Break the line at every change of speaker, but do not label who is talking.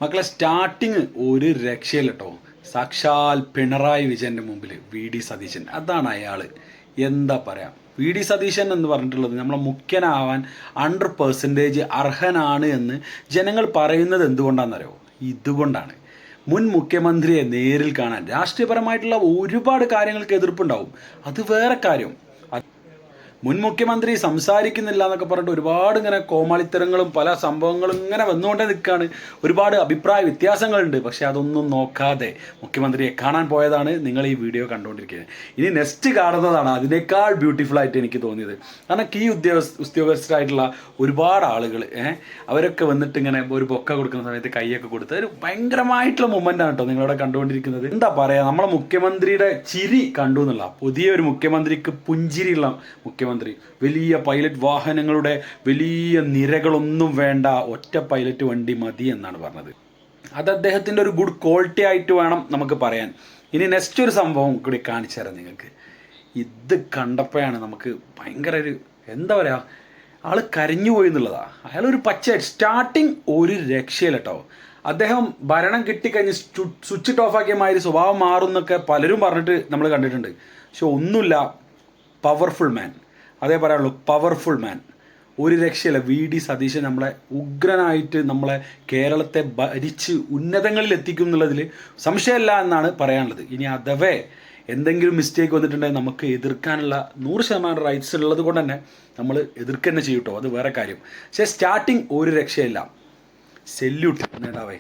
മക്കളെ സ്റ്റാർട്ടിങ് ഒരു രക്ഷയില്ല കേട്ടോ. സാക്ഷാൽ പിണറായി വിജയന്റെ മുമ്പിൽ VD സതീശൻ, അതാണ് അയാൾ. എന്താ പറയാ, VD സതീശൻ എന്ന് പറഞ്ഞിട്ടുള്ളത് നമ്മളെ മുഖ്യനാവാൻ 100% അർഹനാണ് എന്ന് ജനങ്ങൾ പറയുന്നത് എന്തുകൊണ്ടാണെന്നറിയോ? ഇതുകൊണ്ടാണ്. മുൻ മുഖ്യമന്ത്രിയെ നേരിൽ കാണാൻ രാഷ്ട്രീയപരമായിട്ടുള്ള ഒരുപാട് കാര്യങ്ങൾക്ക് എതിർപ്പുണ്ടാവും, അത് വേറെ കാര്യം. മുൻ മുഖ്യമന്ത്രി സംസാരിക്കുന്നില്ല എന്നൊക്കെ പറഞ്ഞിട്ട് ഒരുപാട് ഇങ്ങനെ കോമാളിത്തരങ്ങളും പല സംഭവങ്ങളും ഇങ്ങനെ വന്നുകൊണ്ടേ നിൽക്കുകയാണ്. ഒരുപാട് അഭിപ്രായ വ്യത്യാസങ്ങളുണ്ട്. പക്ഷേ അതൊന്നും നോക്കാതെ മുഖ്യമന്ത്രിയെ കാണാൻ പോയതാണ് നിങ്ങൾ ഈ വീഡിയോ കണ്ടുകൊണ്ടിരിക്കുന്നത്. ഇനി നെക്സ്റ്റ് കാണുന്നതാണ് അതിനേക്കാൾ ബ്യൂട്ടിഫുൾ ആയിട്ട് എനിക്ക് തോന്നിയത്. കാരണം ഈ ഉദ്യോഗസ്ഥരായിട്ടുള്ള ഒരുപാട് ആളുകൾ അവരൊക്കെ വന്നിട്ട് ഇങ്ങനെ ഒരു ബൊക്ക കൊടുക്കുന്ന സമയത്ത് കൈയൊക്കെ കൊടുത്ത് ഒരു ഭയങ്കരമായിട്ടുള്ള മൊമെൻ്റാണ് കേട്ടോ നിങ്ങളിവിടെ കണ്ടുകൊണ്ടിരിക്കുന്നത്. എന്താ പറയുക, നമ്മളെ മുഖ്യമന്ത്രിയുടെ ചിരി കണ്ടു എന്നുള്ള, പുതിയൊരു മുഖ്യമന്ത്രിക്ക് പുഞ്ചിരിയുള്ള മുഖ്യമന്ത്രി, വലിയ പൈലറ്റ് വാഹനങ്ങളുടെ വലിയ നിരകളൊന്നും വേണ്ട, ഒറ്റ പൈലറ്റ് വണ്ടി മതി എന്നാണ് പറഞ്ഞത്. അത് അദ്ദേഹത്തിൻ്റെ ഒരു ഗുഡ് ക്വാളിറ്റി ആയിട്ട് വേണം നമുക്ക് പറയാൻ. ഇനി നെക്സ്റ്റ് ഒരു സംഭവം കൂടി കാണിച്ചു തരാം നിങ്ങൾക്ക്. ഇത് കണ്ടപ്പോഴാണ് നമുക്ക് ഭയങ്കര ഒരു എന്താ പറയുക, ആൾ കരഞ്ഞുപോയി എന്നുള്ളതാണ്. അയാളൊരു സ്റ്റാർട്ടിങ് ഒരു രക്ഷയില്ല കേട്ടോ. അദ്ദേഹം ഭരണം കിട്ടിക്കഴിഞ്ഞ് സ്വിച്ച് ഓഫ് ആക്കിയ മാതിരി സ്വഭാവം മാറുന്നൊക്കെ പലരും പറഞ്ഞിട്ട് നമ്മൾ കണ്ടിട്ടുണ്ട്. പക്ഷെ ഒന്നുമില്ല, പവർഫുൾ മാൻ, അതേ പറയാനുള്ളൂ, പവർഫുൾ മാൻ. ഒരു രക്ഷയില്ല. VD സതീശൻ നമ്മളെ ഉഗ്രനായിട്ട് നമ്മളെ കേരളത്തെ ഭരിച്ച് ഉന്നതങ്ങളിൽ എത്തിക്കും എന്നുള്ളതിൽ സംശയമില്ല എന്നാണ് പറയാനുള്ളത്. ഇനി അഥവേ എന്തെങ്കിലും മിസ്റ്റേക്ക് വന്നിട്ടുണ്ടെങ്കിൽ നമുക്ക് എതിർക്കാനുള്ള 100% റൈറ്റ്സ് ഉള്ളത് കൊണ്ട് തന്നെ നമ്മൾ എതിർക്കുക തന്നെ ചെയ്യും കേട്ടോ, അത് വേറെ കാര്യം. പക്ഷേ സ്റ്റാർട്ടിങ് ഒരു രക്ഷയില്ല. സെല്യൂട്ട് നേതാവേ.